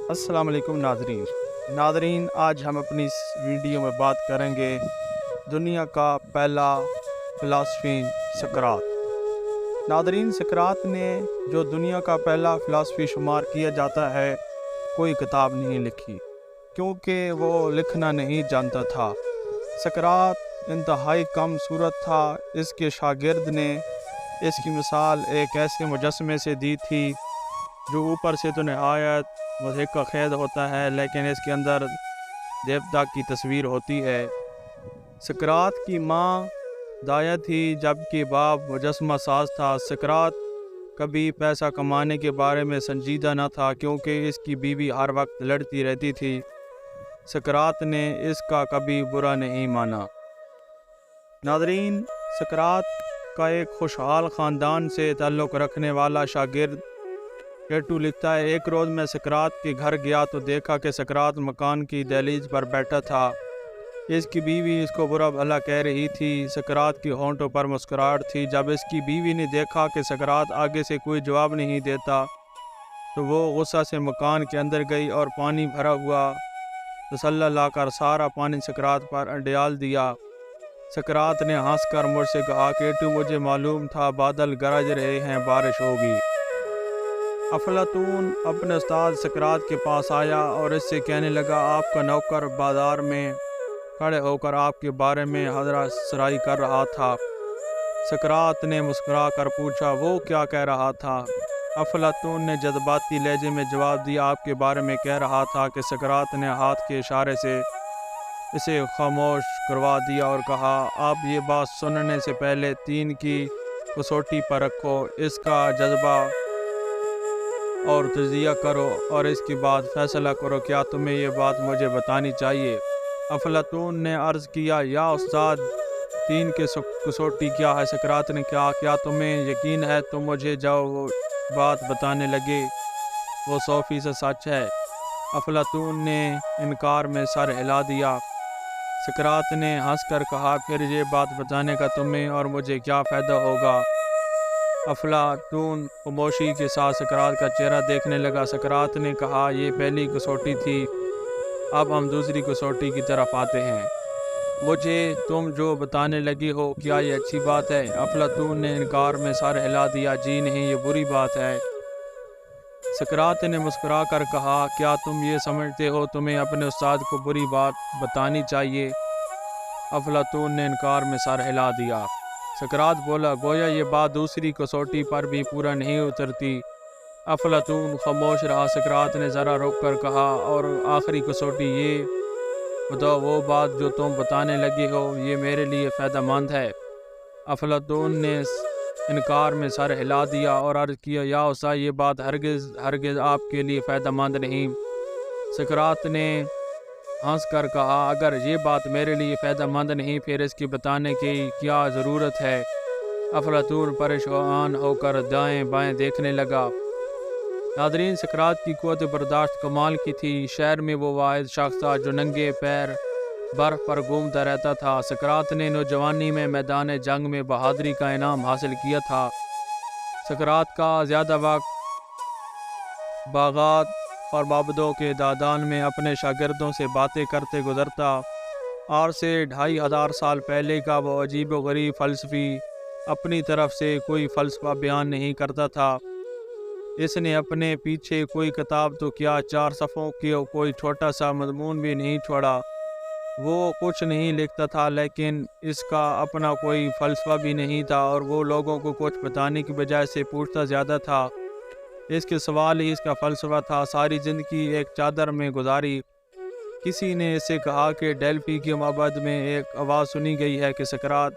السلام علیکم ناظرین، آج ہم اپنی اس ویڈیو میں بات کریں گے دنیا کا پہلا فلسفی سقراط۔ ناظرین، سقراط نے جو دنیا کا پہلا فلسفی شمار کیا جاتا ہے، کوئی کتاب نہیں لکھی کیونکہ وہ لکھنا نہیں جانتا تھا۔ سقراط انتہائی کم صورت تھا۔ اس کے شاگرد نے اس کی مثال ایک ایسے مجسمے سے دی تھی جو اوپر سے تو نہایت مضحکہ خیز ہوتا ہے، لیکن اس کے اندر دیوتا کی تصویر ہوتی ہے۔ سقراط کی ماں دایا تھی جبکہ باپ مجسمہ ساز تھا۔ سقراط کبھی پیسہ کمانے کے بارے میں سنجیدہ نہ تھا کیونکہ اس کی بیوی ہر وقت لڑتی رہتی تھی۔ سقراط نے اس کا کبھی برا نہیں مانا۔ ناظرین، سقراط کا ایک خوشحال خاندان سے تعلق رکھنے والا شاگرد کیٹو لکھتا ہے، ایک روز میں سقراط کے گھر گیا تو دیکھا کہ سقراط مکان کی دہلیز پر بیٹھا تھا۔ اس کی بیوی اس کو برا بھلا کہہ رہی تھی۔ سقراط کے ہونٹوں پر مسکراہٹ تھی۔ جب اس کی بیوی نے دیکھا کہ سقراط آگے سے کوئی جواب نہیں دیتا تو وہ غصہ سے مکان کے اندر گئی اور پانی بھرا ہوا تسلہ لا کر سارا پانی سقراط پر ڈال دیا۔ سقراط نے ہنس کر مجھ سے کہا، کیٹو، مجھے معلوم تھا بادل گرج رہے ہیں، بارش ہوگی۔ افلاطون اپنے استاد سقراط کے پاس آیا اور اس سے کہنے لگا، آپ کا نوکر بازار میں کھڑے ہو کر آپ کے بارے میں حضرہ سرائی کر رہا تھا۔ سقراط نے مسکرا کر پوچھا، وہ کیا کہہ رہا تھا؟ افلاطون نے جذباتی لہجے میں جواب دیا، آپ کے بارے میں کہہ رہا تھا کہ سقراط نے ہاتھ کے اشارے سے اسے خاموش کروا دیا اور کہا، آپ یہ بات سننے سے پہلے 3 کی کسوٹی پر رکھو، اس کا جذبہ اور تجزیہ کرو اور اس کے بعد فیصلہ کرو، کیا تمہیں یہ بات مجھے بتانی چاہیے؟ افلاطون نے عرض کیا، یا استاد، 3 کی کسوٹی کیا ہے؟ سقراط نے کہا، کیا تمہیں یقین ہے تم مجھے جو بات بتانے لگے وہ 100% سچ ہے؟ افلاطون نے انکار میں سر ہلا دیا۔ سقراط نے ہنس کر کہا، پھر یہ بات بتانے کا تمہیں اور مجھے کیا فائدہ ہوگا؟ افلاطون خاموشی کے ساتھ سقراط کا چہرہ دیکھنے لگا۔ سقراط نے کہا، یہ پہلی کسوٹی تھی، اب ہم دوسری کسوٹی کی طرف آتے ہیں۔ مجھے تم جو بتانے لگی ہو، کیا یہ اچھی بات ہے؟ افلاطون نے انکار میں سر ہلا دیا، جی نہیں، یہ بری بات ہے۔ سقراط نے مسکرا کر کہا، کیا تم یہ سمجھتے ہو تمہیں اپنے استاد کو بری بات بتانی چاہیے؟ افلاطون نے انکار میں سر ہلا دیا۔ سقراط بولا، گویا یہ بات دوسری کسوٹی پر بھی پورا نہیں اترتی۔ افلاطون خاموش رہا۔ سقراط نے ذرا رک کر کہا، اور آخری کسوٹی یہ بتاؤ، وہ بات جو تم بتانے لگی ہو یہ میرے لیے فائدہ مند ہے؟ افلاطون نے انکار میں سر ہلا دیا اور عرض کیا، یا استاد، یہ بات ہرگز آپ کے لیے فائدہ مند نہیں۔ سقراط نے ہنس کر کہا، اگر یہ بات میرے لیے فائدہ مند نہیں، پھر اس کی بتانے کی کیا ضرورت ہے؟ افلاطون پریشان ہو کر دائیں بائیں دیکھنے لگا۔ ناظرین، سقراط کی قوت برداشت کمال کی تھی۔ شہر میں وہ واحد شخص تھا جو ننگے پیر برف پر گھومتا رہتا تھا۔ سقراط نے نوجوانی میں میدان جنگ میں بہادری کا انعام حاصل کیا تھا۔ سقراط کا زیادہ وقت باغات اور معبدوں کے دادان میں اپنے شاگردوں سے باتیں کرتے گزرتا۔ آج سے 2500 سال پہلے کا وہ عجیب و غریب فلسفی اپنی طرف سے کوئی فلسفہ بیان نہیں کرتا تھا۔ اس نے اپنے پیچھے کوئی کتاب تو کیا 4 صفحوں کی کوئی چھوٹا سا مضمون بھی نہیں چھوڑا۔ وہ کچھ نہیں لکھتا تھا، لیکن اس کا اپنا کوئی فلسفہ بھی نہیں تھا اور وہ لوگوں کو کچھ بتانے کی بجائے سے پوچھتا زیادہ تھا۔ اس کے سوال ہی اس کا فلسفہ تھا۔ ساری زندگی ایک چادر میں گزاری۔ کسی نے اس سے کہا کہ ڈیلفی کے معبد میں ایک آواز سنی گئی ہے کہ سقراط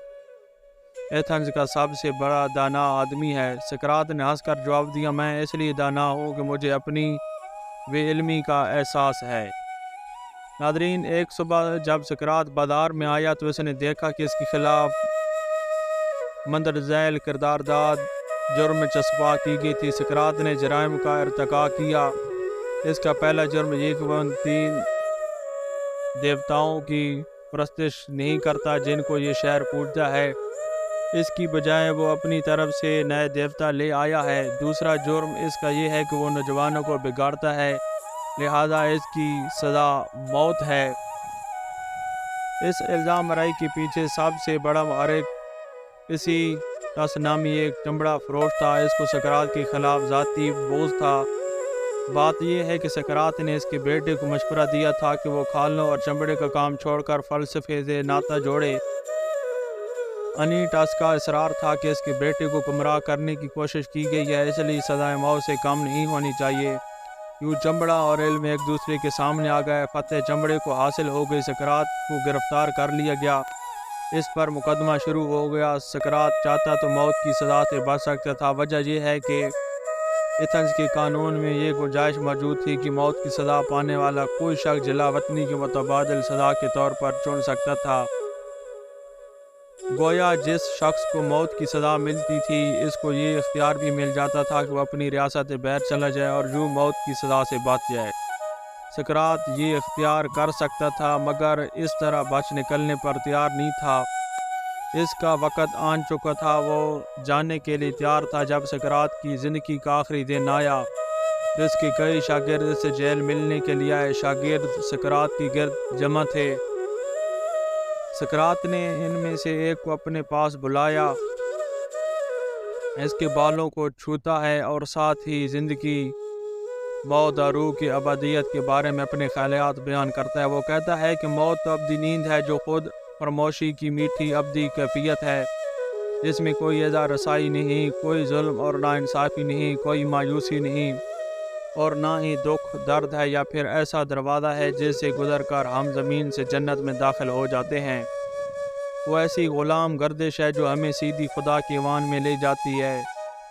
ایتھنز کا سب سے بڑا دانا آدمی ہے۔ سقراط نے ہنس کر جواب دیا، میں اس لیے دانا ہوں کہ مجھے اپنی بے علمی کا احساس ہے۔ ناظرین، ایک صبح جب سقراط بازار میں آیا تو اس نے دیکھا کہ اس کے خلاف مندرجہ ذیل قرارداد جرم چسپاں کی گئی تھی۔ سقراط نے جرائم کا ارتکاب کیا۔ اس کا پہلا جرم یہ کہ وہ 3 دیوتاؤں کی پرستش نہیں کرتا جن کو یہ شہر پوجتا ہے۔ اس کی بجائے وہ اپنی طرف سے نئے دیوتا لے آیا ہے۔ دوسرا جرم اس کا یہ ہے کہ وہ نوجوانوں کو بگاڑتا ہے، لہذا اس کی سزا موت ہے۔ اس الزام رائی کے پیچھے سب سے بڑا محرک اسی ٹس نامی ایک چمڑا فروش تھا۔ اس کو سقراط کے خلاف ذاتی بغض تھا۔ بات یہ ہے کہ سقراط نے اس کے بیٹے کو مشورہ دیا تھا کہ وہ کھالوں اور چمڑے کا کام چھوڑ کر فلسفے سے ناطہ جوڑے۔ انیٹس کا اصرار تھا کہ اس کے بیٹے کو گمراہ کرنے کی کوشش کی گئی ہے، اس لیے سزائے موت سے کم نہیں ہونی چاہیے۔ یوں چمڑا اور علم ایک دوسرے کے سامنے آ گئے۔ فتح چمڑے کو حاصل ہو گئی۔ سقراط کو گرفتار کر لیا گیا، اس پر مقدمہ شروع ہو گیا۔ سقراط چاہتا تو موت کی سزا سے بچ سکتا تھا۔ وجہ یہ ہے کہ ایتھنز کے قانون میں یہ گنجائش موجود تھی کہ موت کی سزا پانے والا کوئی شخص جلا وطنی کے متبادل سزا کے طور پر چن سکتا تھا۔ گویا جس شخص کو موت کی سزا ملتی تھی اس کو یہ اختیار بھی مل جاتا تھا کہ وہ اپنی ریاست بحر چلا جائے اور یوں موت کی سزا سے بچ جائے۔ سقراط یہ اختیار کر سکتا تھا مگر اس طرح بچ نکلنے پر تیار نہیں تھا۔ اس کا وقت آن چکا تھا، وہ جانے کے لیے تیار تھا جب سقراط کی زندگی کا آخری دن آیا۔ جس کے کئی شاگرد اسے جیل ملنے کے لیے آئے۔ شاگرد سقراط کی گرد جمع تھے۔ سقراط نے ان میں سے ایک کو اپنے پاس بلایا۔ اس کے بالوں کو چھوتا ہے اور ساتھ ہی زندگی، موت اور روح کی ابدیت کے بارے میں اپنے خیالات بیان کرتا ہے۔ وہ کہتا ہے کہ موت تو ابدی نیند ہے جو خود فراموشی کی میٹھی ابدی کیفیت ہے، جس میں کوئی ایذا رسائی نہیں، کوئی ظلم اور ناانصافی نہیں، کوئی مایوسی نہیں اور نہ ہی دکھ درد ہے، یا پھر ایسا دروازہ ہے جس سے گزر کر ہم زمین سے جنت میں داخل ہو جاتے ہیں۔ وہ ایسی غلام گردش ہے جو ہمیں سیدھی خدا کے ایوان میں لے جاتی ہے۔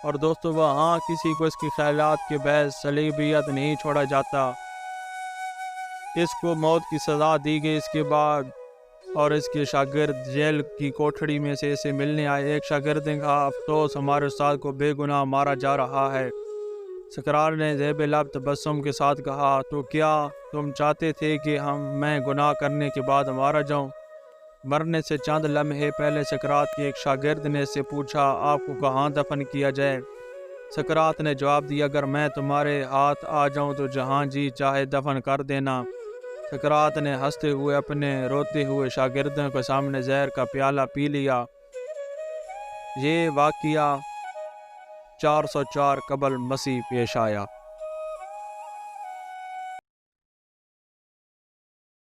اور دوستو وہاں کسی کو اس کے خیالات کے بحث صلیبیت نہیں چھوڑا جاتا۔ اس کو موت کی سزا دی گئی۔ اس کے بعد اور اس کے شاگرد جیل کی کوٹھڑی میں سے اسے ملنے آئے۔ ایک شاگرد نے کہا، افسوس، ہمارے استاد کو بے گناہ مارا جا رہا ہے۔ سقراط نے ذیب لب تبسم کے ساتھ کہا، تو کیا تم چاہتے تھے کہ میں گناہ کرنے کے بعد مارا جاؤں؟ مرنے سے چند لمحے پہلے سقراط کے ایک شاگرد نے اس سے پوچھا، آپ کو کہاں دفن کیا جائے؟ سقراط نے جواب دیا، اگر میں تمہارے ہاتھ آ جاؤں تو جہاں جی چاہے دفن کر دینا۔ سقراط نے ہنستے ہوئے اپنے روتے ہوئے شاگردوں کے سامنے زہر کا پیالہ پی لیا۔ یہ واقعہ 404 قبل مسیح پیش آیا۔